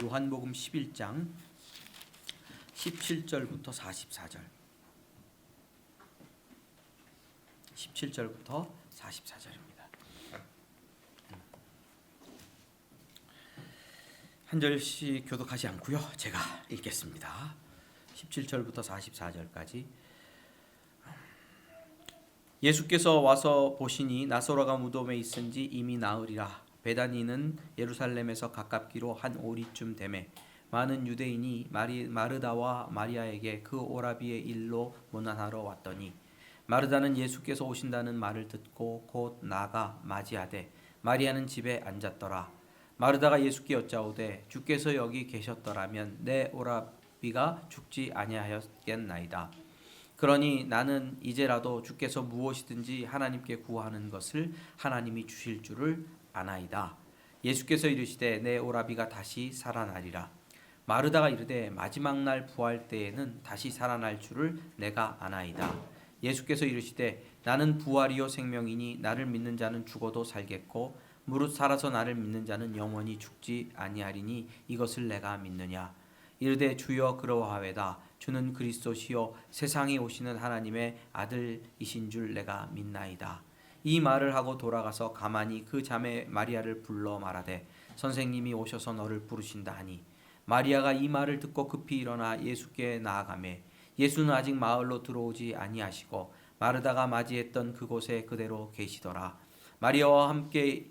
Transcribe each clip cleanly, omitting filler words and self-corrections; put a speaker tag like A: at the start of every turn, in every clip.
A: 요한복음 11장 17절부터 44절. 17절부터 44절입니다. 한 절씩 교독하지 않고요. 제가 읽겠습니다. 17절부터 44절까지. 예수께서 와서 보시니 나사로가 무덤에 있은지 이미 나으리라. 베다니는 예루살렘에서 가깝기로 한 오리쯤 되매 많은 유대인이 마르다와 마리아에게 그 오라비의 일로 문안하러 왔더니 마르다는 예수께서 오신다는 말을 듣고 곧 나가 맞이하되 마리아는 집에 앉았더라. 마르다가 예수께 여짜오되 주께서 여기 계셨더라면 내 오라비가 죽지 아니하였겠나이다. 그러니 나는 이제라도 주께서 무엇이든지 하나님께 구하는 것을 하나님이 주실 줄을 아나이다. 예수께서 이르시되 내 오라비가 다시 살아나리라. 마르다가 이르되 마지막 날 부활 때에는 다시 살아날 줄을 내가 아나이다. 예수께서 이르시되 나는 부활이요 생명이니 나를 믿는 자는 죽어도 살겠고 무릇 살아서 나를 믿는 자는 영원히 죽지 아니하리니 이것을 내가 믿느냐. 이르되 주여 그러하외다. 주는 그리스도시요 세상에 오시는 하나님의 아들이신 줄 내가 믿나이다. 이 말을 하고 돌아가서 가만히 그 자매 마리아를 불러 말하되 선생님이 오셔서 너를 부르신다 하니 마리아가 이 말을 듣고 급히 일어나 예수께 나아가매 예수는 아직 마을로 들어오지 아니하시고 마르다가 맞이했던 그곳에 그대로 계시더라. 마리아와 함께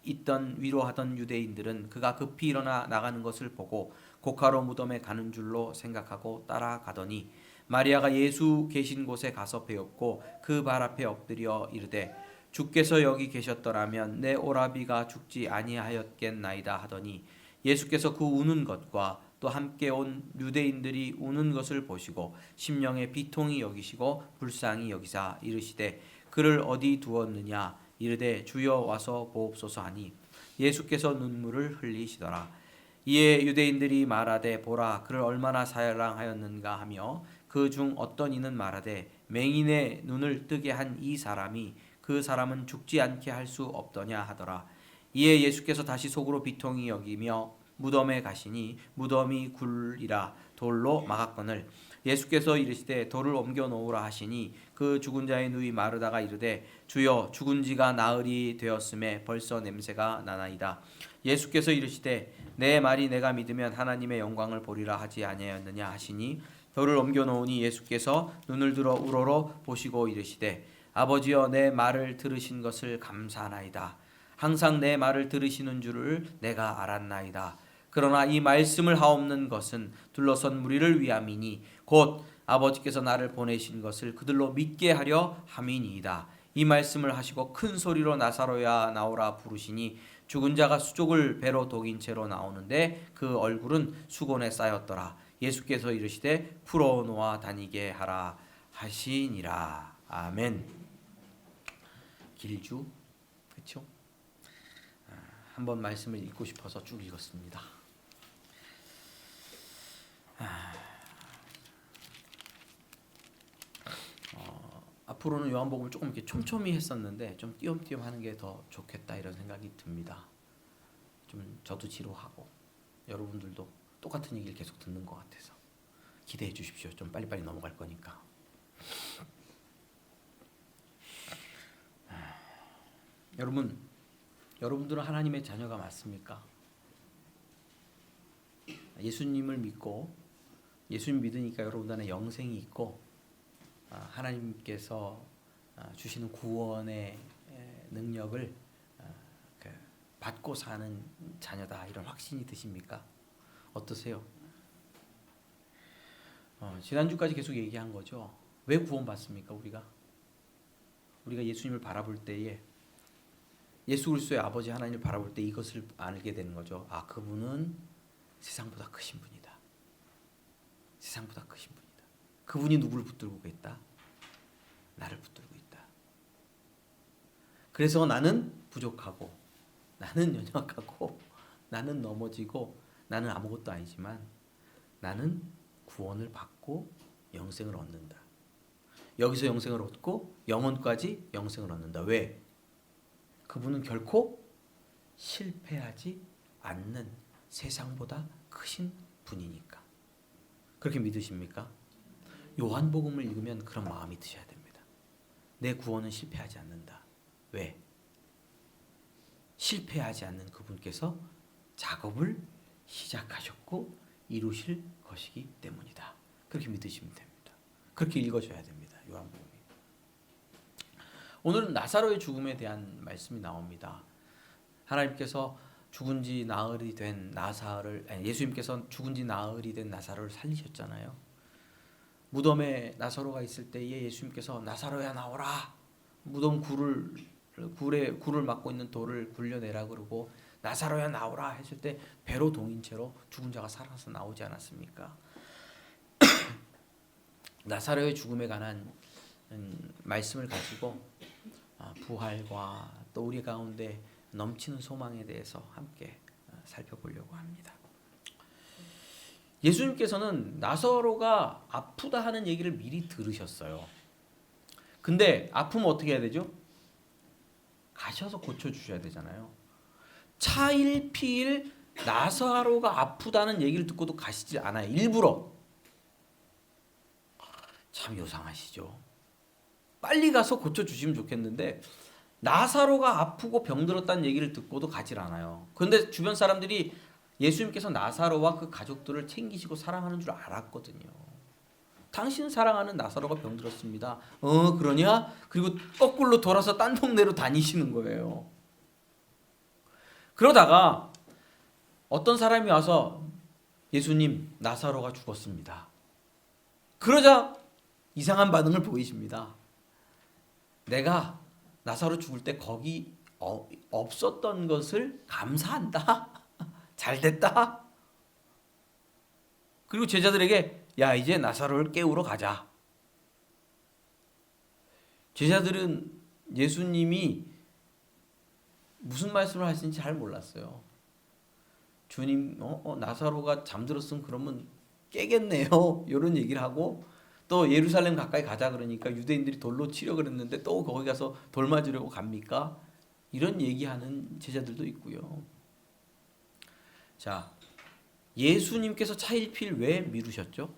A: 있던 위로하던 유대인들은 그가 급히 일어나 나가는 것을 보고 고카로 무덤에 가는 줄로 생각하고 따라가더니 마리아가 예수 계신 곳에 가서 배웠고 그 발 앞에 엎드려 이르되 주께서 여기 계셨더라면 내 오라비가 죽지 아니하였겠나이다 하더니 예수께서 그 우는 것과 또 함께 온 유대인들이 우는 것을 보시고 심령에 비통히 여기시고 불쌍히 여기사 이르시되 그를 어디 두었느냐. 이르되 주여 와서 보옵소서 하니 예수께서 눈물을 흘리시더라. 이에 유대인들이 말하되 보라 그를 얼마나 사랑하였는가 하며 그 중 어떤 이는 말하되 맹인의 눈을 뜨게 한 이 사람이 그 사람은 죽지 않게 할 수 없더냐 하더라. 이에 예수께서 다시 속으로 비통히 여기며 무덤에 가시니 무덤이 굴이라 돌로 막았거늘 예수께서 이르시되 돌을 옮겨 놓으라 하시니 그 죽은 자의 누이 마르다가 이르되 주여 죽은 지가 나흘이 되었음에 벌써 냄새가 나나이다. 예수께서 이르시되 내 말이 내가 믿으면 하나님의 영광을 보리라 하지 아니하였느냐 하시니 돌을 옮겨 놓으니 예수께서 눈을 들어 우러러 보시고 이르시되 아버지여 내 말을 들으신 것을 감사하나이다. 항상 내 말을 들으시는 줄을 내가 알았나이다. 그러나 이 말씀을 하옵는 것은 둘러선 무리를 위함이니 곧 아버지께서 나를 보내신 것을 그들로 믿게 하려 함이니이다. 이 말씀을 하시고 큰 소리로 나사로야 나오라 부르시니 죽은 자가 수족을 배로 독인 채로 나오는데 그 얼굴은 수건에 쌓였더라. 예수께서 이르시되 풀어놓아 다니게 하라 하시니라. 아멘. 길주 그렇죠? 한번 말씀을 읽고 싶어서 쭉 읽었습니다. 앞으로는 요한복음을 조금 이렇게 촘촘히 했었는데 좀 띄엄띄엄 하는 게 더 좋겠다 이런 생각이 듭니다. 좀 저도 지루하고 여러분들도 똑같은 얘기를 계속 듣는 것 같아서 기대해 주십시오. 좀 빨리빨리 넘어갈 거니까. 여러분들은 하나님의 자녀가 맞습니까? 예수님을 믿고 예수님 믿으니까 여러분 안에 영생이 있고 하나님께서 주시는 구원의 능력을 받고 사는 자녀다 이런 확신이 드십니까? 어떠세요? 지난주까지 계속 얘기한 거죠. 왜 구원받습니까? 우리가 예수님을 바라볼 때에 예수 그리스도의 아버지 하나님을 바라볼 때 이것을 알게 되는 거죠. 아, 그분은 세상보다 크신 분이다. 세상보다 크신 분이다. 그분이 누구를 붙들고 있다? 나를 붙들고 있다. 그래서 나는 부족하고 나는 연약하고 나는 넘어지고 나는 아무것도 아니지만 나는 구원을 받고 영생을 얻는다. 여기서 영생을 얻고 영원까지 영생을 얻는다. 왜? 그분은 결코 실패하지 않는 세상보다 크신 분이니까. 그렇게 믿으십니까? 요한복음을 읽으면 그런 마음이 드셔야 됩니다. 내 구원은 실패하지 않는다. 왜? 실패하지 않는 그분께서 작업을 시작하셨고 이루실 것이기 때문이다. 그렇게 믿으시면 됩니다. 그렇게 읽어줘야 됩니다. 요한복음이. 오늘은 나사로의 죽음에 대한 말씀이 나옵니다. 하나님께서 죽은 지 나흘이 된 예수님께서 죽은 지 나흘이 된 나사로를 살리셨잖아요. 무덤에 나사로가 있을 때에 예수님께서 나사로야 나오라. 무덤 굴을 막고 있는 돌을 굴려내라 그러고 나사로야 나오라 했을 때 배로 동인 채로 죽은 자가 살아서 나오지 않았습니까? 나사로의 죽음에 관한 말씀을 가지고 부활과 또 우리 가운데 넘치는 소망에 대해서 함께 살펴보려고 합니다. 예수님께서는 나사로가 아프다 하는 얘기를 미리 들으셨어요. 근데 아프면 어떻게 해야 되죠? 가셔서 고쳐주셔야 되잖아요. 차일피일 나사로가 아프다는 얘기를 듣고도 가시지 않아요. 일부러. 참 요상하시죠. 빨리 가서 고쳐주시면 좋겠는데 나사로가 아프고 병들었다는 얘기를 듣고도 가질 않아요. 그런데 주변 사람들이 예수님께서 나사로와 그 가족들을 챙기시고 사랑하는 줄 알았거든요. 당신 사랑하는 나사로가 병들었습니다. 그러냐? 그리고 거꾸로 돌아서 딴 동네로 다니시는 거예요. 그러다가 어떤 사람이 와서 예수님, 나사로가 죽었습니다. 그러자 이상한 반응을 보이십니다. 내가 나사로 죽을 때 거기 없었던 것을 감사한다. 잘됐다. 그리고 제자들에게 야 이제 나사로를 깨우러 가자. 제자들은 예수님이 무슨 말씀을 하시는지 잘 몰랐어요. 주님 나사로가 잠들었으면 그러면 깨겠네요. 이런 얘기를 하고 또 예루살렘 가까이 가자 그러니까 유대인들이 돌로 치려 그랬는데 또 거기 가서 돌 맞으려고 갑니까? 이런 얘기하는 제자들도 있고요. 자, 예수님께서 차일피일 왜 미루셨죠?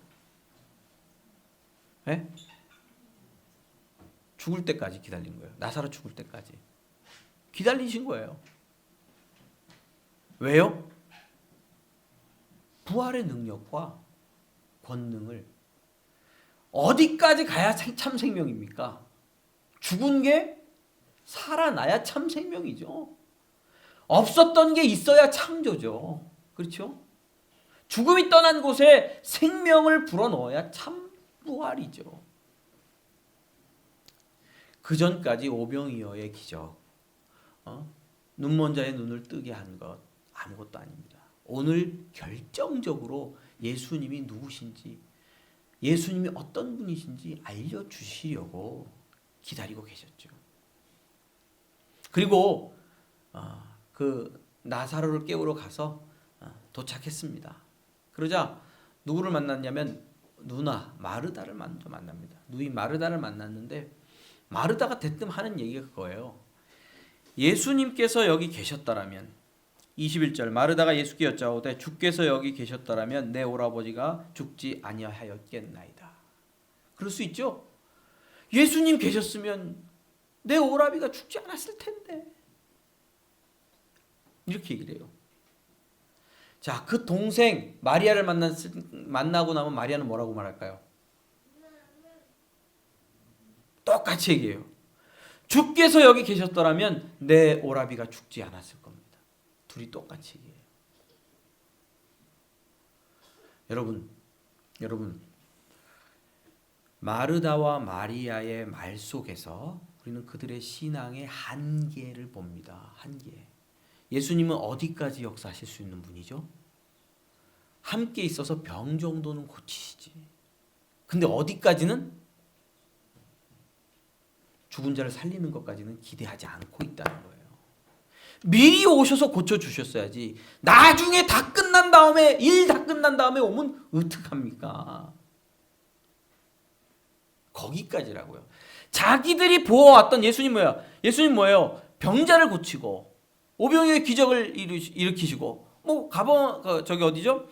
A: 네? 죽을 때까지 기다린 거예요. 나사로 죽을 때까지 기다리신 거예요. 왜요? 부활의 능력과 권능을 어디까지 가야 참 생명입니까? 죽은 게 살아나야 참 생명이죠. 없었던 게 있어야 창조죠. 그렇죠? 죽음이 떠난 곳에 생명을 불어넣어야 참 부활이죠. 그 전까지 오병이어의 기적, 눈먼 자의 눈을 뜨게 한 것 아무것도 아닙니다. 오늘 결정적으로 예수님이 누구신지, 예수님이 어떤 분이신지 알려주시려고 기다리고 계셨죠. 그리고 그 나사로를 깨우러 가서 도착했습니다. 그러자 누구를 만났냐면 누나 마르다를 먼저 만납니다. 누이 마르다를 만났는데 마르다가 대뜸 하는 얘기가 그거예요. 예수님께서 여기 계셨더라면 21절 마르다가 예수께 여짜오되 주께서 여기 계셨더라면 내 오라버지가 죽지 아니하였겠나이다. 그럴 수 있죠. 예수님 계셨으면 내 오라비가 죽지 않았을 텐데. 이렇게 얘기를 해요. 자, 그 동생 마리아를 만나고 나면 마리아는 뭐라고 말할까요? 똑같이 얘기해요. 주께서 여기 계셨더라면 내 오라비가 죽지 않았을 겁니다. 둘이 똑같이 얘기해요. 여러분 마르다와 마리아의 말 속에서 우리는 그들의 신앙의 한계를 봅니다. 한계. 예수님은 어디까지 역사하실 수 있는 분이죠? 함께 있어서 병 정도는 고치시지. 근데 어디까지는? 죽은 자를 살리는 것까지는 기대하지 않고 있다는 거예요. 미리 오셔서 고쳐주셨어야지. 나중에 다 끝난 다음에, 일 다 끝난 다음에 오면 어떡합니까? 거기까지라고요. 자기들이 보아왔던 예수님 뭐야? 예수님 뭐예요? 병자를 고치고 오병이어의 기적을 일으키시고 저기 어디죠?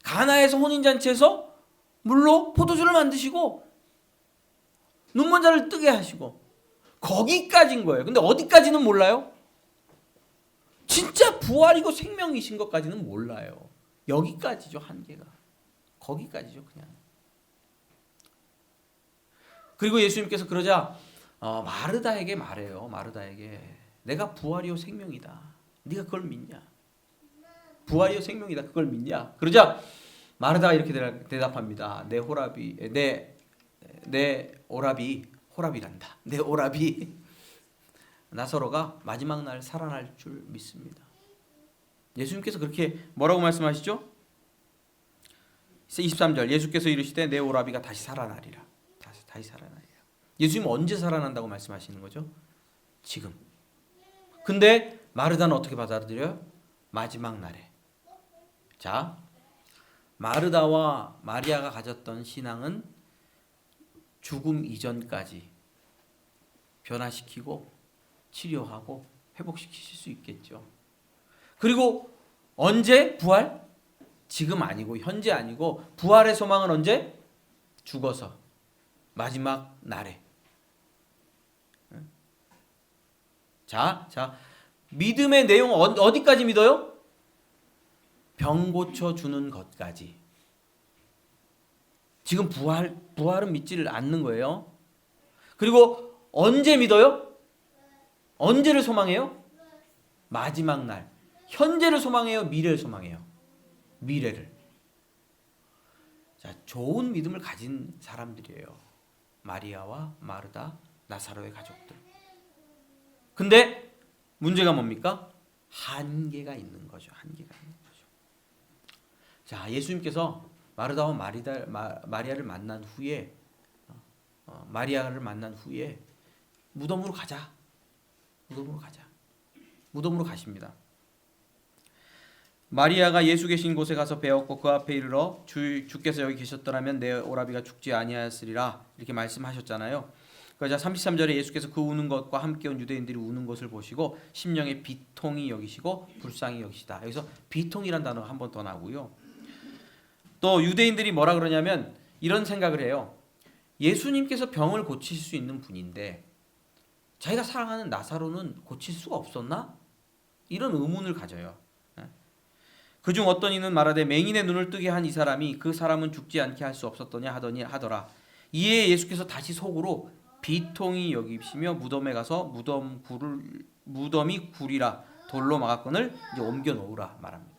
A: 가나에서 혼인잔치에서 물로 포도주를 만드시고 눈먼 자를 뜨게 하시고 거기까지인 거예요. 근데 어디까지는 몰라요? 진짜 부활이고 생명이신 것까지는 몰라요. 여기까지죠, 한계가. 거기까지죠, 그냥. 그리고 예수님께서 그러자 마르다에게 말해요. 마르다에게 내가 부활이요 생명이다. 네가 그걸 믿냐? 부활이요 생명이다. 그걸 믿냐? 그러자 마르다가 이렇게 대답합니다. 내 오라비 호랍이란다. 내 오라비 나사로가 마지막 날 살아날 줄 믿습니다. 예수님께서 그렇게 뭐라고 말씀하시죠? 23절 예수께서 이르시되 내 오라비가 다시 살아나리라. 다시 살아나리라. 예수님은 언제 살아난다고 말씀하시는 거죠? 지금. 근데 마르다는 어떻게 받아들여요? 마지막 날에. 자, 마르다와 마리아가 가졌던 신앙은 죽음 이전까지 변화시키고 치료하고 회복시키실 수 있겠죠. 그리고 언제 부활? 지금 아니고 현재 아니고 부활의 소망은 언제? 죽어서 마지막 날에. 자, 믿음의 내용 어디까지 믿어요? 병 고쳐 주는 것까지. 지금 부활은 믿지를 않는 거예요. 그리고 언제 믿어요? 언제를 소망해요? 마지막 날. 현재를 소망해요? 미래를 소망해요? 미래를. 자, 좋은 믿음을 가진 사람들이에요. 마리아와 마르다, 나사로의 가족들. 근데 문제가 뭡니까? 한계가 있는 거죠. 한계가 있는 거죠. 자, 예수님께서 마르다와 마리아를 만난 후에 마리아를 만난 후에 무덤으로 가자. 무덤으로 가십니다. 마리아가 예수 계신 곳에 가서 배웠고 그 앞에 이르러 주께서 여기 계셨더라면 내 오라비가 죽지 아니하였으리라 이렇게 말씀하셨잖아요. 그러자 33절에 예수께서 그 우는 것과 함께 온 유대인들이 우는 것을 보시고 심령에 비통이 여기시고 불쌍히 여기시다. 여기서 비통이란 단어가 한 번 더 나오고요. 또 유대인들이 뭐라 그러냐면 이런 생각을 해요. 예수님께서 병을 고칠 수 있는 분인데 자기가 사랑하는 나사로는 고칠 수가 없었나? 이런 의문을 가져요. 그중 어떤 이는 말하되 맹인의 눈을 뜨게 한 이 사람이 그 사람은 죽지 않게 할 수 없었더냐 하더라. 이에 예수께서 다시 속으로 비통이 여기시며 무덤에 가서 무덤이 굴이라 돌로 막았건을 이제 옮겨 놓으라 말합니다.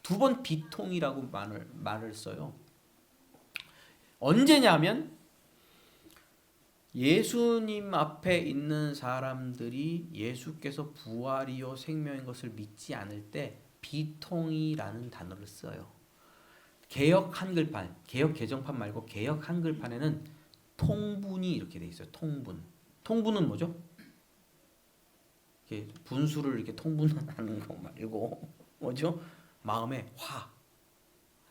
A: 두 번 비통이라고 말을 써요. 언제냐면 예수님 앞에 있는 사람들이 예수께서 부활이요 생명인 것을 믿지 않을 때 비통이라는 단어를 써요. 개역 한글판, 개역 개정판 말고 개역 한글판에는 통분이 이렇게 돼 있어요. 통분은 뭐죠? 이렇게 분수를 이렇게 통분하는 거 말고 뭐죠? 마음의 화.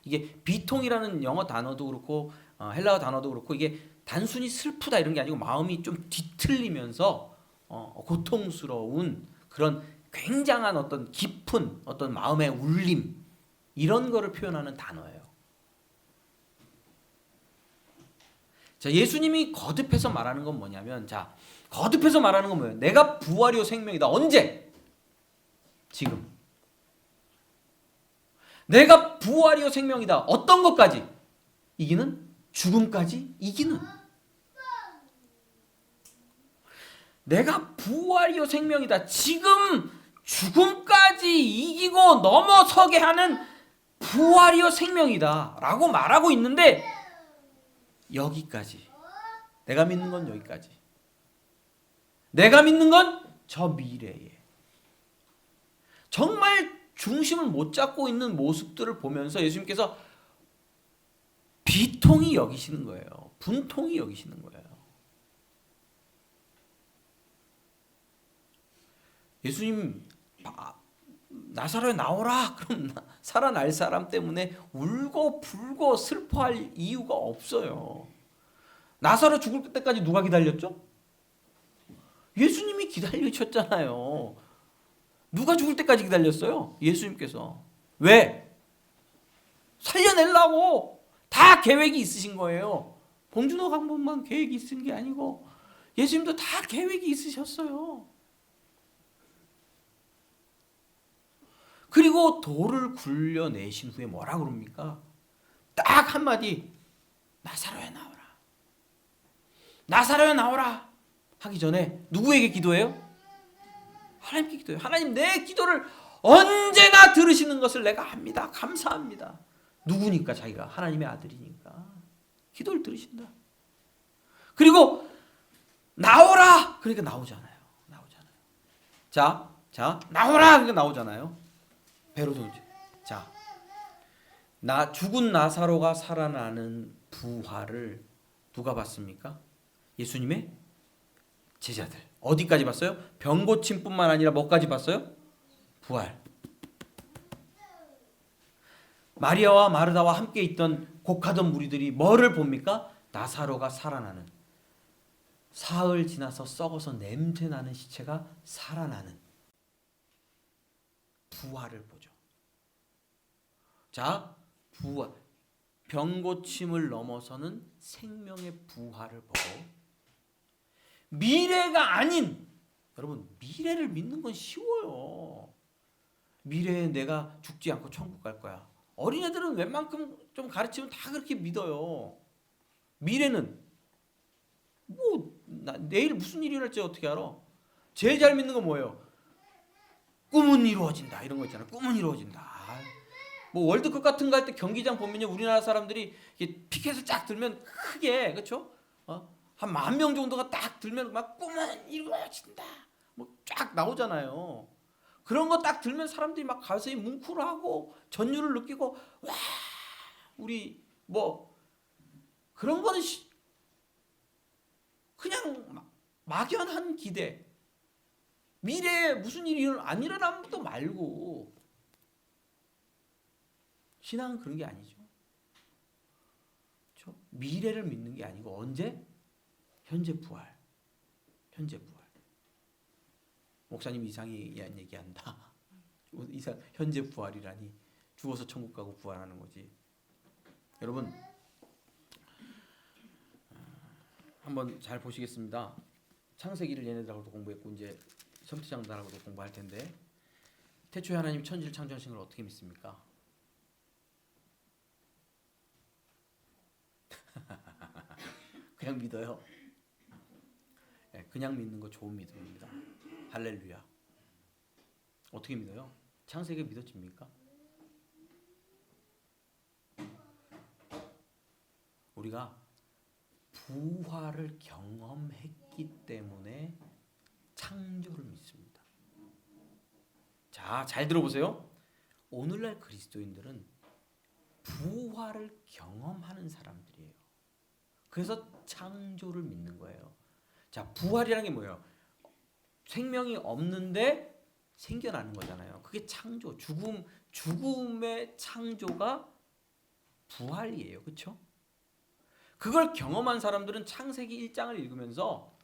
A: 이게 비통이라는 영어 단어도 그렇고 헬라어 단어도 그렇고 이게 단순히 슬프다 이런 게 아니고 마음이 좀 뒤틀리면서 고통스러운 그런 굉장한 어떤 깊은 어떤 마음의 울림 이런 거를 표현하는 단어예요. 자, 예수님이 거듭해서 말하는 건 뭐냐면 거듭해서 말하는 건 뭐예요? 내가 부활이요 생명이다. 언제? 지금. 내가 부활이요 생명이다. 어떤 것까지? 이기는? 죽음까지 이기는. 내가 부활이요 생명이다. 지금 죽음까지 이기고 넘어서게 하는 부활이요 생명이다 라고 말하고 있는데 여기까지. 내가 믿는 건 여기까지. 내가 믿는 건 저 미래에. 정말 중심을 못 잡고 있는 모습들을 보면서 예수님께서 비통이 여기시는 거예요. 분통이 여기시는 거예요. 예수님 나사로에 나오라. 그럼 살아날 사람 때문에 울고 불고 슬퍼할 이유가 없어요. 나사로 죽을 때까지 누가 기다렸죠? 예수님이 기다리셨잖아요. 누가 죽을 때까지 기다렸어요? 예수님께서. 왜? 살려내려고 다 계획이 있으신 거예요. 봉준호 강복만 계획이 있은 게 아니고 예수님도 다 계획이 있으셨어요. 그리고 돌을 굴려내신 후에 뭐라 그럽니까? 딱 한마디, 나사로야 나오라. 나사로야 나오라 하기 전에 누구에게 기도해요? 하나님께 기도해요. 하나님, 내 기도를 언제나 들으시는 것을 내가 압니다. 감사합니다. 누구니까? 자기가 하나님의 아들이니까 기도를 들으신다. 그리고 나오라. 그러니까 나오잖아요. 자, 나오라. 그러니까 나오잖아요. 베로도 자, 죽은 나사로가 살아나는 부활을 누가 봤습니까? 예수님의 제자들. 어디까지 봤어요? 병 고침뿐만 아니라 뭐까지 봤어요? 부활. 마리아와 마르다와 함께 있던 곡하던 무리들이 뭐를 봅니까? 나사로가 살아나는, 사흘 지나서 썩어서 냄새나는 시체가 살아나는 부활을 보죠. 자, 부활, 병 고침을 넘어서는 생명의 부활을 보고, 미래가 아닌, 여러분 미래를 믿는 건 쉬워요. 미래에 내가 죽지 않고 천국 갈 거야. 어린애들은 웬만큼 좀 가르치면 다 그렇게 믿어요. 미래는 내일 무슨 일이 일어날지 어떻게 알아? 제일 잘 믿는 건 뭐예요? 꿈은 이루어진다, 이런 거 있잖아요. 꿈은 이루어진다. 뭐 월드컵 같은 거 할 때 경기장 보면요, 우리나라 사람들이 피켓을 쫙 들면 크게, 그렇죠? 한 10,000명 정도가 딱 들면 막 꿈은 이루어진다 뭐 쫙 나오잖아요. 그런 거 딱 들면 사람들이 막 가슴이 뭉클하고 전율을 느끼고, 와, 우리 뭐 그런 거는 그냥 막연한 기대, 미래에 무슨 일이 안 일어나는 것도 말고. 신앙은 그런 게 아니죠. 그렇죠? 미래를 믿는 게 아니고 언제? 현재 부활. 목사님 이상한 얘기한다. 현재 부활이라니, 죽어서 천국 가고 부활하는 거지. 여러분, 한번 잘 보시겠습니다. 창세기를 얘네들하고도 공부했고 이제 섬티장들하고도 공부할 텐데, 태초에 하나님 천지를 창조하신 걸 어떻게 믿습니까? 그냥 믿어요. 그냥 믿는 거 좋은 믿음입니다. 할렐루야. 어떻게 믿어요? 창세기 믿어집니까? 우리가 부활을 경험했기 때문에 창조를 믿습니다. 자, 잘 들어보세요. 오늘날 그리스도인들은 부활을 경험하는 사람들이에요. 그래서 창조를 믿는 거예요. 자, 부활이라는 게 뭐예요? 생명이 없는데 생겨나는 거잖아요. 그게 창조, 죽음의 창조가 부활이에요. 그렇죠? 그걸 경험한 사람들은 창세기 1장을 읽으면서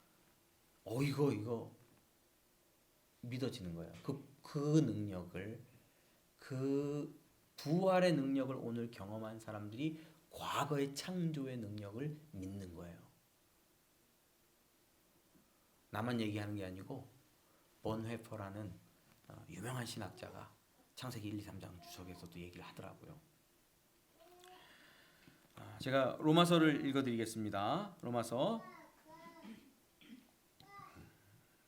A: 이거 믿어지는 거예요. 그 능력을, 그 부활의 능력을 오늘 경험한 사람들이 과거의 창조의 능력을 믿는 거예요. 나만 얘기하는 게 아니고 본회퍼라는 유명한 신학자가 창세기 1, 2, 3장 주석에서도 얘기를 하더라고요. 제가 로마서를 읽어드리겠습니다. 로마서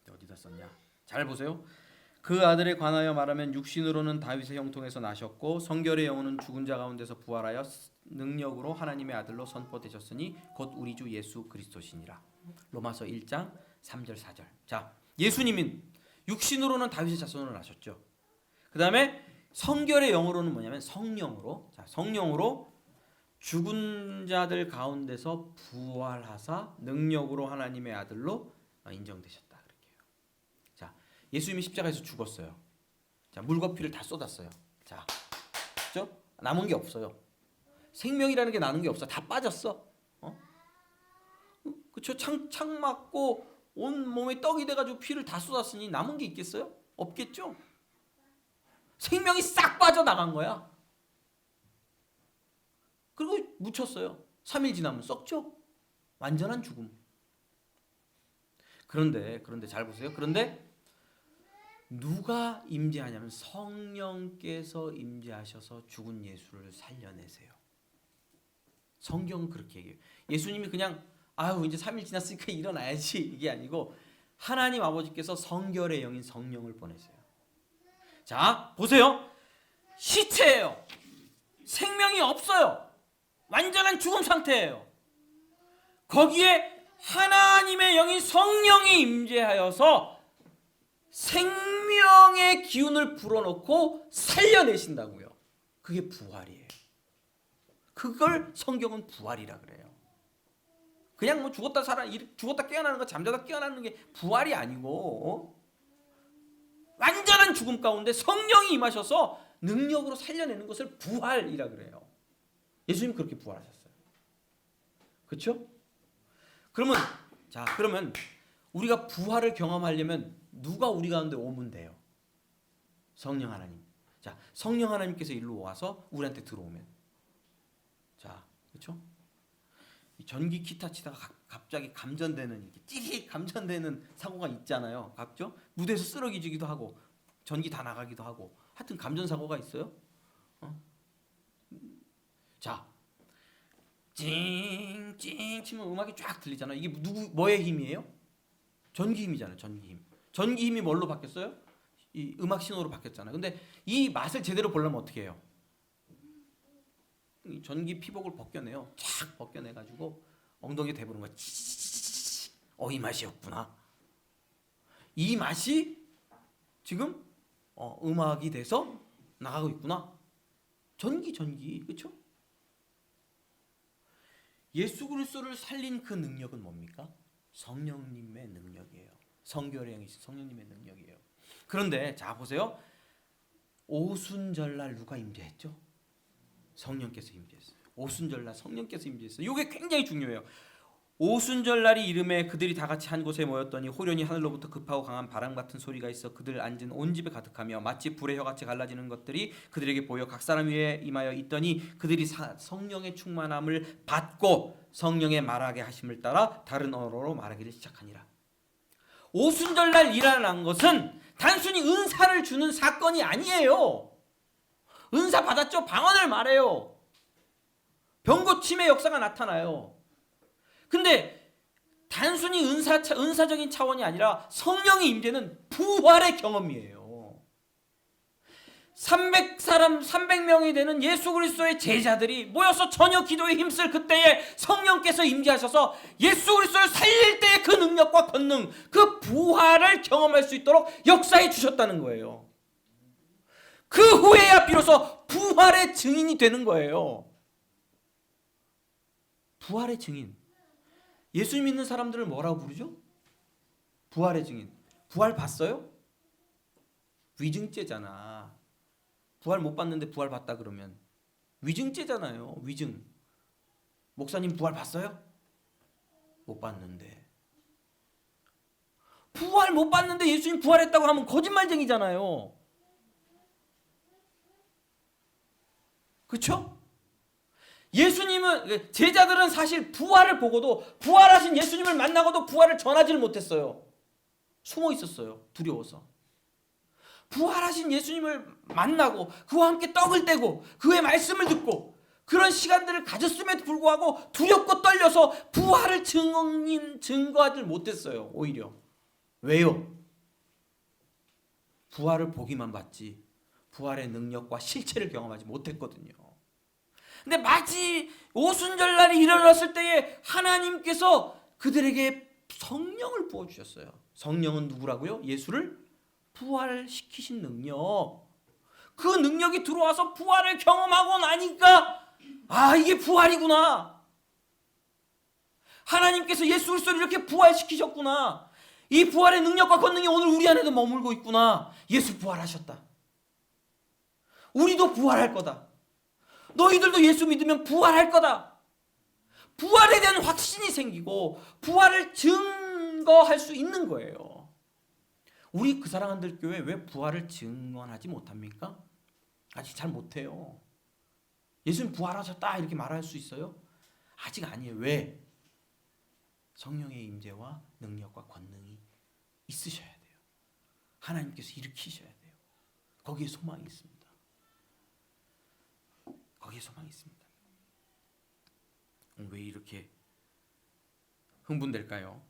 A: 어디다 썼냐? 잘 보세요. 그 아들에 관하여 말하면 육신으로는 다윗의 형통에서 나셨고 성결의 영혼은 죽은 자 가운데서 부활하여 능력으로 하나님의 아들로 선포되셨으니 곧 우리 주 예수 그리스도시니라. 로마서 1장 3절 4절. 자, 예수님은 육신으로는 다윗의 자손으로 나셨죠. 그 다음에 성결의 영으로는 뭐냐면 성령으로, 성령으로 죽은 자들 가운데서 부활하사 능력으로 하나님의 아들로 인정되셨다. 그렇게요. 자, 예수님이 십자가에서 죽었어요. 자, 물과 피를 다 쏟았어요. 자, 그렇죠? 남은 게 없어요. 생명이라는 게 나는 게 없어. 다 빠졌어. 그렇죠? 창 맞고 온 몸에 떡이 돼가지고 피를 다 쏟았으니 남은 게 있겠어요? 없겠죠? 생명이 싹 빠져나간 거야. 그리고 묻혔어요. 3일 지나면 썩죠. 완전한 죽음. 그런데 잘 보세요. 그런데 누가 임재하냐면 성령께서 임재하셔서 죽은 예수를 살려내세요. 성경은 그렇게 얘기해요. 예수님이 그냥 아유 이제 3일 지났으니까 일어나야지 이게 아니고 하나님 아버지께서 성결의 영인 성령을 보내세요. 자 보세요. 시체예요. 생명이 없어요. 완전한 죽음 상태예요. 거기에 하나님의 영인 성령이 임재하여서 생명의 기운을 불어넣고 살려내신다고요. 그게 부활이에요. 그걸 성경은 부활이라 그래요. 그냥 뭐 죽었다 깨어나는 거, 잠자다 깨어나는 게 부활이 아니고 완전한 죽음 가운데 성령이 임하셔서 능력으로 살려내는 것을 부활이라 그래요. 예수님 그렇게 부활하셨어요. 그렇죠? 그러면 우리가 부활을 경험하려면 누가 우리 가운데 오면 돼요? 성령 하나님. 자, 성령 하나님께서 일로 와서 우리한테 들어오면. 자, 그렇죠? 전기 기타 치다가 갑자기 감전되는 이렇게 찌릿 감전되는 사고가 있잖아요. 갑죠? 무대에서 쓰러지기도 하고 전기 다 나가기도 하고 하여튼 감전 사고가 있어요. 자, 찡찡 치면 음악이 쫙 들리잖아요. 이게 뭐의 힘이에요? 전기 힘이잖아요. 전기 힘. 전기 힘이 뭘로 바뀌었어요? 이 음악 신호로 바뀌었잖아요. 근데 이 맛을 제대로 보려면 어떻게 해요? 이 전기 피복을 벗겨내요. 쫙 벗겨내가지고 엉덩이에 대보는 거야. 이 맛이었구나. 이 맛이 지금 음악이 돼서 나가고 있구나. 전기 그렇죠? 예수 그리스도를 살린 그 능력은 뭡니까? 성령님의 능력이에요. 성결의 영이신 성령님의 능력이에요. 그런데 자 보세요. 오순절날 누가 임재했죠? 성령께서 임재했어요. 오순절날 성령께서 임재했어요. 이게 굉장히 중요해요. 오순절날이 이름에 그들이 다 같이 한 곳에 모였더니 호련히 하늘로부터 급하고 강한 바람 같은 소리가 있어 그들 앉은 온 집에 가득하며 마치 불의 혀같이 갈라지는 것들이 그들에게 보여 각 사람 위에 임하여 있더니 그들이 성령의 충만함을 받고 성령의 말하게 하심을 따라 다른 언어로 말하기를 시작하니라. 오순절날 일어난 것은 단순히 은사를 주는 사건이 아니에요. 은사 받았죠? 방언을 말해요. 병고침의 역사가 나타나요. 근데 단순히 은사적인 차원이 아니라 성령의 임재는 부활의 경험이에요. 300명이 되는 예수 그리스도의 제자들이 모여서 저녁 기도에 힘쓸 그때에 성령께서 임재하셔서 예수 그리스도를 살릴 때의 그 능력과 권능, 그 부활을 경험할 수 있도록 역사해 주셨다는 거예요. 그 후에야 비로소 부활의 증인이 되는 거예요. 부활의 증인. 예수 믿는 사람들을 뭐라고 부르죠? 부활의 증인. 부활 봤어요? 위증죄잖아. 부활 못 봤는데 부활 봤다 그러면 위증죄잖아요. 위증. 목사님 부활 봤어요? 못 봤는데. 부활 못 봤는데 예수님 부활했다고 하면 거짓말쟁이잖아요. 그렇죠? 예수님은 제자들은 사실 부활을 보고도 부활하신 예수님을 만나고도 부활을 전하지를 못했어요. 숨어 있었어요. 두려워서. 부활하신 예수님을 만나고 그와 함께 떡을 떼고 그의 말씀을 듣고 그런 시간들을 가졌음에도 불구하고 두렵고 떨려서 부활을 증거하지 못했어요. 오히려. 왜요? 부활을 보기만 봤지 부활의 능력과 실체를 경험하지 못했거든요. 근데 마치 오순절날이 일어났을 때에 하나님께서 그들에게 성령을 부어주셨어요. 성령은 누구라고요? 예수를 부활시키신 능력. 그 능력이 들어와서 부활을 경험하고 나니까 이게 부활이구나. 하나님께서 예수 그리스도를 이렇게 부활시키셨구나. 이 부활의 능력과 권능이 오늘 우리 안에도 머물고 있구나. 예수 부활하셨다. 우리도 부활할 거다. 너희들도 예수 믿으면 부활할 거다. 부활에 대한 확신이 생기고 부활을 증거할 수 있는 거예요. 우리 그 사랑하는 교회 왜 부활을 증언하지 못합니까? 아직 잘 못해요. 예수님 부활하셨다 이렇게 말할 수 있어요? 아직 아니에요. 왜? 성령의 임재와 능력과 권능이 있으셔야 돼요. 하나님께서 일으키셔야 돼요. 거기에 소망이 있습니다. 거기에 소망이 있습니다. 왜 이렇게 흥분될까요?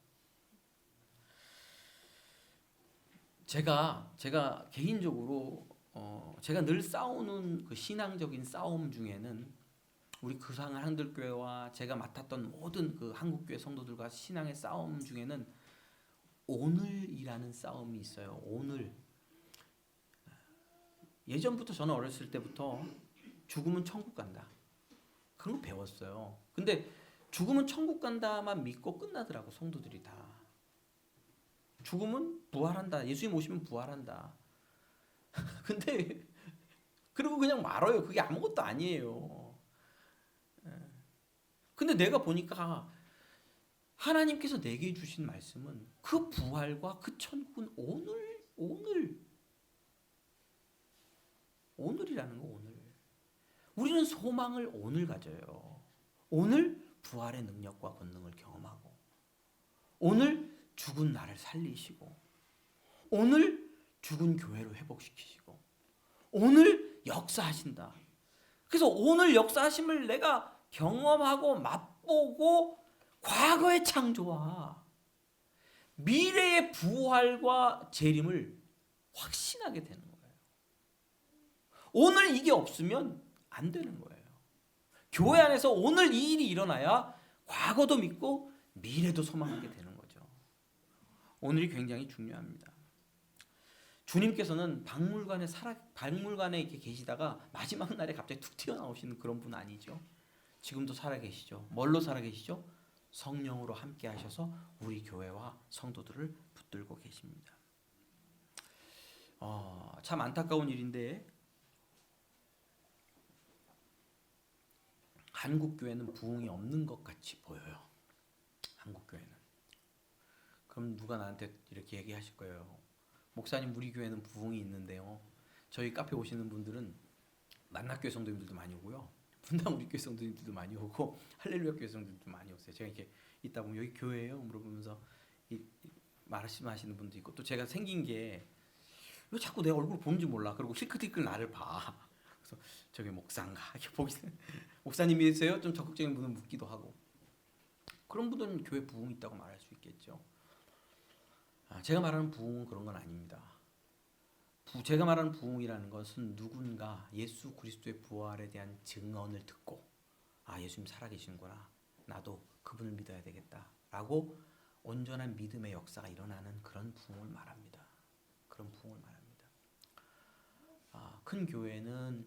A: 제가 개인적으로 제가 늘 싸우는 그 신앙적인 싸움 중에는 우리 그상 한들교회와 제가 맡았던 모든 그 한국교회 성도들과 신앙의 싸움 중에는 오늘이라는 싸움이 있어요. 오늘. 예전부터 저는 어렸을 때부터 죽으면 천국 간다. 그런 거 배웠어요. 근데 죽으면 천국 간다만 믿고 끝나더라고 성도들이 다. 죽으면 부활한다. 예수님 오시면 부활한다. 근데 그리고 그냥 말아요. 그게 아무것도 아니에요. 근데 내가 보니까 하나님께서 내게 주신 말씀은 그 부활과 그 천국은 오늘이라는 거 오늘. 우리는 소망을 오늘 가져요. 오늘 부활의 능력과 권능을 경험하고 오늘 죽은 나를 살리시고 오늘 죽은 교회를 회복시키시고 오늘 역사하신다. 그래서 오늘 역사하심을 내가 경험하고 맛보고 과거의 창조와 미래의 부활과 재림을 확신하게 되는 거예요. 오늘 이게 없으면 안 되는 거예요. 교회 안에서 오늘 이 일이 일어나야 과거도 믿고 미래도 소망하게 되는 거죠. 오늘이 굉장히 중요합니다. 주님께서는 박물관에 이렇게 계시다가 마지막 날에 갑자기 툭 튀어나오시는 그런 분 아니죠. 지금도 살아계시죠. 뭘로 살아계시죠? 성령으로 함께 하셔서 우리 교회와 성도들을 붙들고 계십니다. 참 안타까운 일인데 한국 교회는 부흥이 없는 것 같이 보여요. 한국 교회는. 그럼 누가 나한테 이렇게 얘기하실 거예요. 목사님 우리 교회는 부흥이 있는데요. 저희 카페 오시는 분들은 만납교회 성도님들도 많이 오고요. 분당 우리 교회 성도님들도 많이 오고 할렐루야 교회 성도님들도 많이 오세요. 제가 이렇게 있다 보면 여기 교회예요? 물어보면서 말씀하시는 분도 있고 또 제가 생긴 게 왜 자꾸 내 얼굴 보는지 몰라. 그리고 시끌시끌 나를 봐. 그래서 저게 목사인가 이렇게 보기는 목사님이세요? 좀 적극적인 분은 묻기도 하고 그런 분들은 교회 부흥이 있다고 말할 수 있겠죠. 제가 말하는 부흥은 그런 건 아닙니다. 제가 말하는 부흥이라는 것은 누군가 예수 그리스도의 부활에 대한 증언을 듣고 예수님 살아계시는구나. 나도 그분을 믿어야 되겠다. 라고 온전한 믿음의 역사가 일어나는 그런 부흥을 말합니다. 그런 부흥을 말합니다. 큰 교회는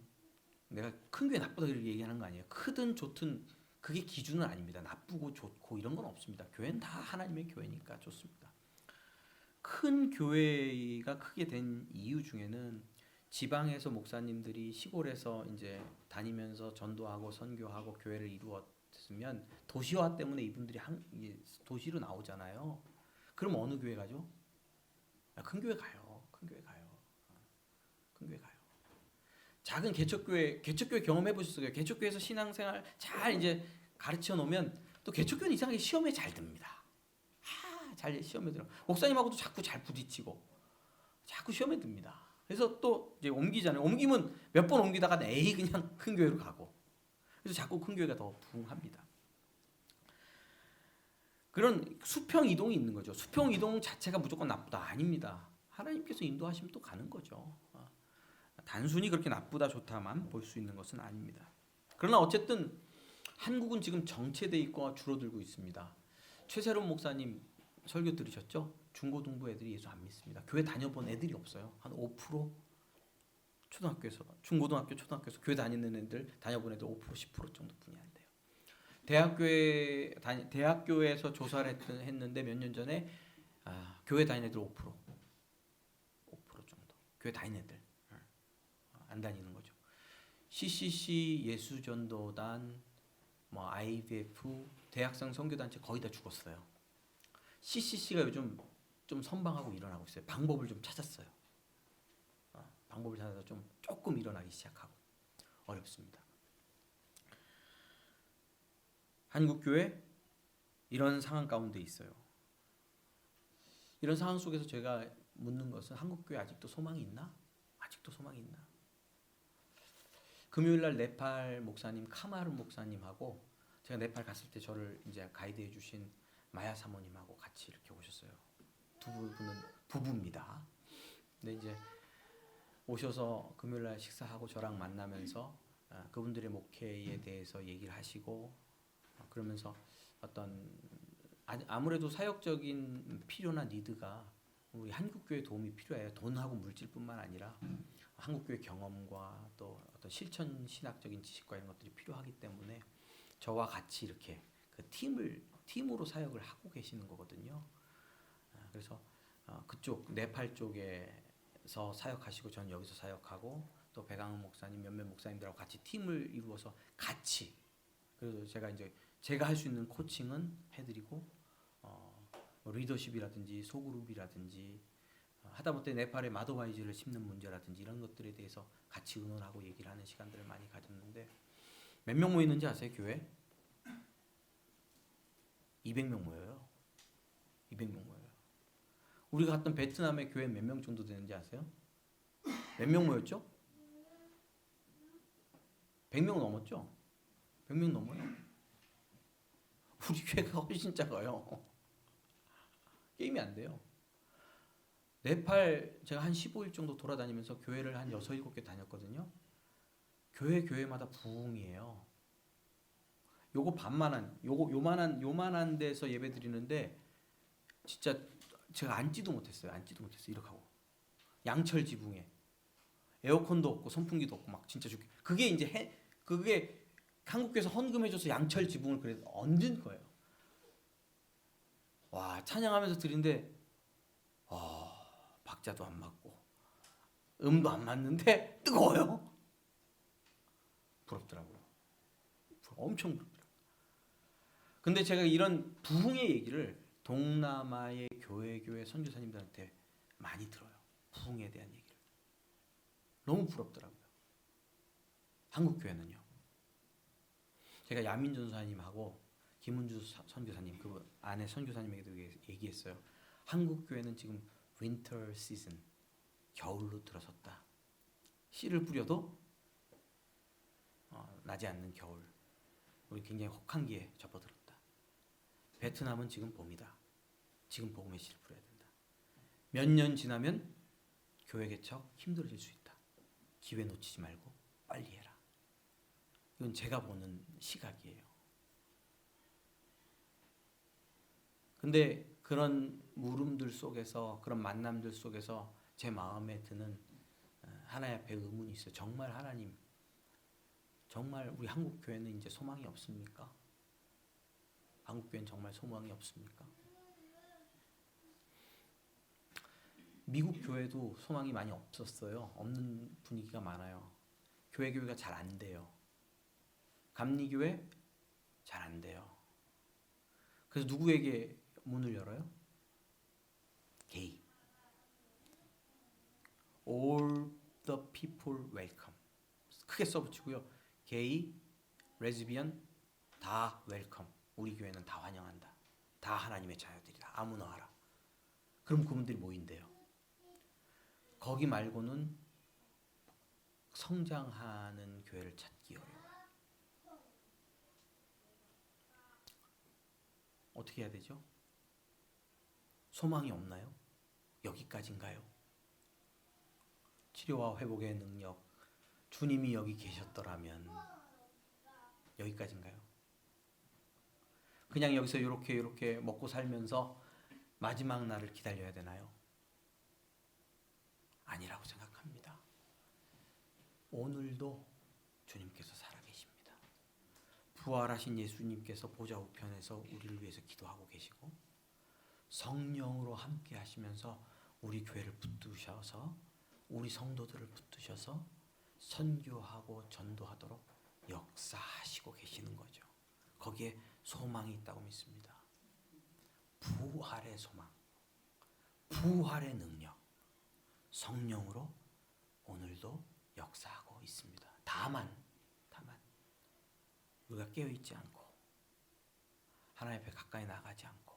A: 내가 큰 교회 나쁘다 이렇게 얘기하는 거 아니에요. 크든 좋든 그게 기준은 아닙니다. 나쁘고 좋고 이런 건 없습니다. 교회는 다 하나님의 교회니까 좋습니다. 큰 교회가 크게 된 이유 중에는 지방에서 목사님들이 시골에서 이제 다니면서 전도하고 선교하고 교회를 이루었으면 도시화 때문에 이분들이 도시로 나오잖아요. 그럼 어느 교회 가죠? 큰 교회 가요. 큰 교회 가요. 큰 교회 가요. 작은 개척교회 경험해 보셨어요? 개척교회에서 신앙생활 잘 이제 가르쳐 놓으면 또 개척교회는 이상하게 시험에 잘 듭니다. 잘 시험에 들어. 목사님하고도 자꾸 잘 부딪히고 자꾸 시험에 듭니다. 그래서 또 이제 옮기잖아요. 옮기면 몇 번 옮기다가 에이 그냥 큰 교회로 가고. 그래서 자꾸 큰 교회가 더 부흥합니다. 그런 수평 이동이 있는 거죠. 수평 이동 자체가 무조건 나쁘다 아닙니다. 하나님께서 인도하시면 또 가는 거죠. 단순히 그렇게 나쁘다 좋다만 볼 수 있는 것은 아닙니다. 그러나 어쨌든 한국은 지금 정체돼 있고 줄어들고 있습니다. 최세롬 목사님 설교 들으셨죠? 중고등부 애들이 예수 안 믿습니다. 교회 다녀본 애들이 없어요. 한 5%? 초등학교에서 중고등학교 초등학교에서 교회 다니는 애들 다녀본 애들 5% 10% 정도뿐이 안 돼요. 대학교에서 조사를 했는데 몇 년 전에 교회 다니는 애들 5% 정도. 교회 다니는 애들 안 다니는 거죠. CCC 예수전도단 IVF 대학생 선교단체 거의 다 죽었어요. CCC가 요즘 좀 선방하고 일어나고 있어요. 방법을 좀 찾았어요. 방법을 찾아서 조금 일어나기 시작하고 어렵습니다. 한국교회 이런 상황 가운데 있어요. 이런 상황 속에서 제가 묻는 것은 한국교회 아직도 소망이 있나? 아직도 소망이 있나? 금요일날 네팔 목사님 카마르 목사님하고 제가 네팔 갔을 때 저를 이제 가이드해 주신 마야 사모님하고 같이 이렇게 오셨어요. 두 분은 부부입니다. 근데 이제 오셔서 금요일날 식사하고 저랑 만나면서 그분들의 목회에 대해서 얘기를 하시고 그러면서 어떤 아무래도 사역적인 필요나 니드가 우리 한국교회 도움이 필요해요. 돈하고 물질뿐만 아니라 한국교회 경험과 또 어떤 실천 신학적인 지식과 이런 것들이 필요하기 때문에 저와 같이 이렇게 그 팀으로 사역을 하고 계시는 거거든요. 그래서 그쪽 네팔 쪽에서 사역하시고 저는 여기서 사역하고 또 배강훈 목사님 몇몇 목사님들하고 같이 팀을 이루어서 같이 그래서 제가 할 수 있는 코칭은 해드리고 뭐 리더십이라든지 소그룹이라든지 하다못해 네팔의 마더와이즈를 심는 문제라든지 이런 것들에 대해서 같이 의논하고 얘기를 하는 시간들을 많이 가졌는데 몇 명 모이는지 아세요? 교회? 200명 모여요. 200명 모여요. 우리가 갔던 베트남의 교회 몇 명 정도 되는지 아세요? 몇 명 모였죠? 100명 넘었죠? 100명 넘어요. 우리 교회가 훨씬 작아요. 게임이 안 돼요. 네팔 제가 한 15일 정도 돌아다니면서 교회를 한 6, 7개 다녔거든요. 교회마다 부흥이에요. 요거 반만한 요만한 데서 예배 드리는데 진짜 제가 앉지도 못했어요. 이렇게 하고 양철 지붕에 에어컨도 없고 선풍기도 없고 막 진짜 죽게. 그게 이제 그게 한국에서 헌금해줘서 양철 지붕을 그래 얹은 거예요. 와 찬양하면서 드린데 박자도 안 맞고 음도 안 맞는데 뜨거워요. 부럽더라고요. 엄청 부럽더라고요. 근데 제가 이런 부흥의 얘기를 동남아의 교회 선교사님들한테 많이 들어요. 부흥에 대한 얘기를. 너무 부럽더라고요. 한국 교회는요. 제가 야민 전사님하고 김은주 선교사님 그 아내 선교사님에게도 얘기했어요. 한국 교회는 지금 윈터 시즌 겨울로 들어섰다. 씨를 뿌려도 나지 않는 겨울. 우리 굉장히 혹한기에 접어들었다. 베트남은 지금 봄이다. 지금 복음의 씨를 뿌려야 된다. 몇 년 지나면 교회 개척 힘들어질 수 있다. 기회 놓치지 말고 빨리 해라. 이건 제가 보는 시각이에요. 근데 그런 물음들 속에서 그런 만남들 속에서 제 마음에 드는 하나님 앞에 의문이 있어요. 정말 하나님, 정말 우리 한국 교회는 이제 소망이 없습니까? 한국 교회는 정말 소망이 없습니까? 미국 교회도 소망이 많이 없었어요. 없는 분위기가 많아요. 교회가 잘 안 돼요. 감리교회 잘 안 돼요. 그래서 누구에게 문을 열어요? 게이. All the people welcome. 크게 써붙이고요. 게이, 레즈비언 다 웰컴. 우리 교회는 다 환영한다. 다 하나님의 자녀들이다. 아무나 와라. 그럼 그분들이 모인대요. 거기 말고는 성장하는 교회를 찾기 어려워요. 어떻게 해야 되죠? 소망이 없나요? 여기까지인가요? 치료와 회복의 능력, 주님이 여기 계셨더라면 여기까지인가요? 그냥 여기서 이렇게 먹고 살면서 마지막 날을 기다려야 되나요? 아니라고 생각합니다. 오늘도 주님께서 살아계십니다. 부활하신 예수님께서 보좌 우편에서 우리를 위해서 기도하고 계시고 성령으로 함께 하시면서 우리 교회를 붙드셔서 우리 성도들을 붙드셔서 선교하고 전도하도록 역사하시고 계시는 거죠. 거기에 소망이 있다고 믿습니다. 부활의 소망, 부활의 능력, 성령으로 오늘도 역사하고 있습니다. 다만 우리가 깨어있지 않고 하나님 앞에 가까이 나가지 않고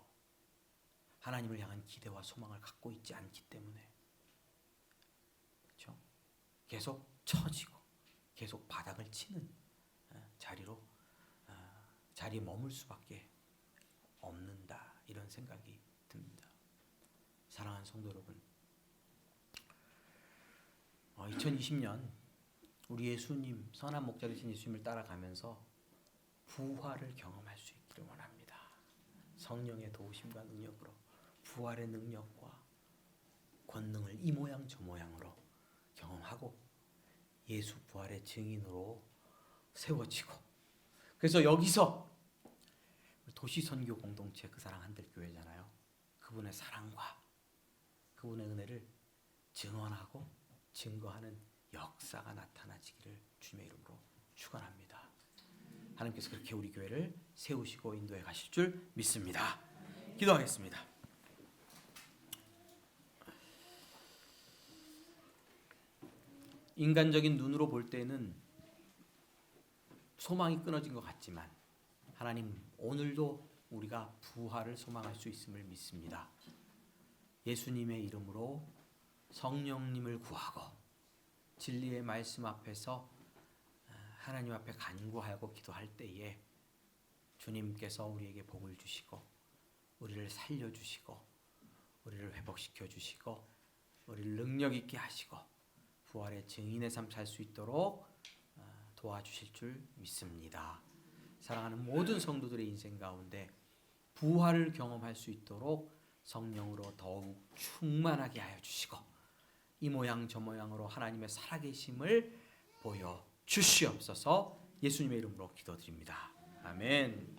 A: 하나님을 향한 기대와 소망을 갖고 있지 않기 때문에 그렇죠? 계속 처지고 계속 바닥을 치는 자리에 머물 수밖에 없는다, 이런 생각이 듭니다. 사랑하는 성도 여러분, 2020년 우리 예수님, 선한 목자 되신 예수님을 따라가면서 부활을 경험할 수 있기를 원합니다. 성령의 도우심과 능력으로 부활의 능력과 권능을 이 모양 저 모양으로 경험하고 예수 부활의 증인으로 세워지고, 그래서 여기서 도시선교 공동체 그 사랑 한들교회잖아요. 그분의 사랑과 그분의 은혜를 증언하고 증거하는 역사가 나타나지기를 주님의 이름으로 축원합니다. 하나님께서 그렇게 우리 교회를 세우시고 인도해 가실 줄 믿습니다. 기도하겠습니다. 인간적인 눈으로 볼 때는 소망이 끊어진 것 같지만 하나님, 오늘도 우리가 부활을 소망할 수 있음을 믿습니다. 예수님의 이름으로 성령님을 구하고 진리의 말씀 앞에서 하나님 앞에 간구하고 기도할 때에 주님께서 우리에게 복을 주시고 우리를 살려주시고 우리를 회복시켜 주시고 우리를 능력 있게 하시고 부활의 증인의 삶 살 수 있도록 도와주실 줄 믿습니다. 사랑하는 모든 성도들의 인생 가운데 부활을 경험할 수 있도록 성령으로 더욱 충만하게 하여 주시고 이 모양 저 모양으로 하나님의 살아계심을 보여 주시옵소서. 예수님의 이름으로 기도드립니다. 아멘.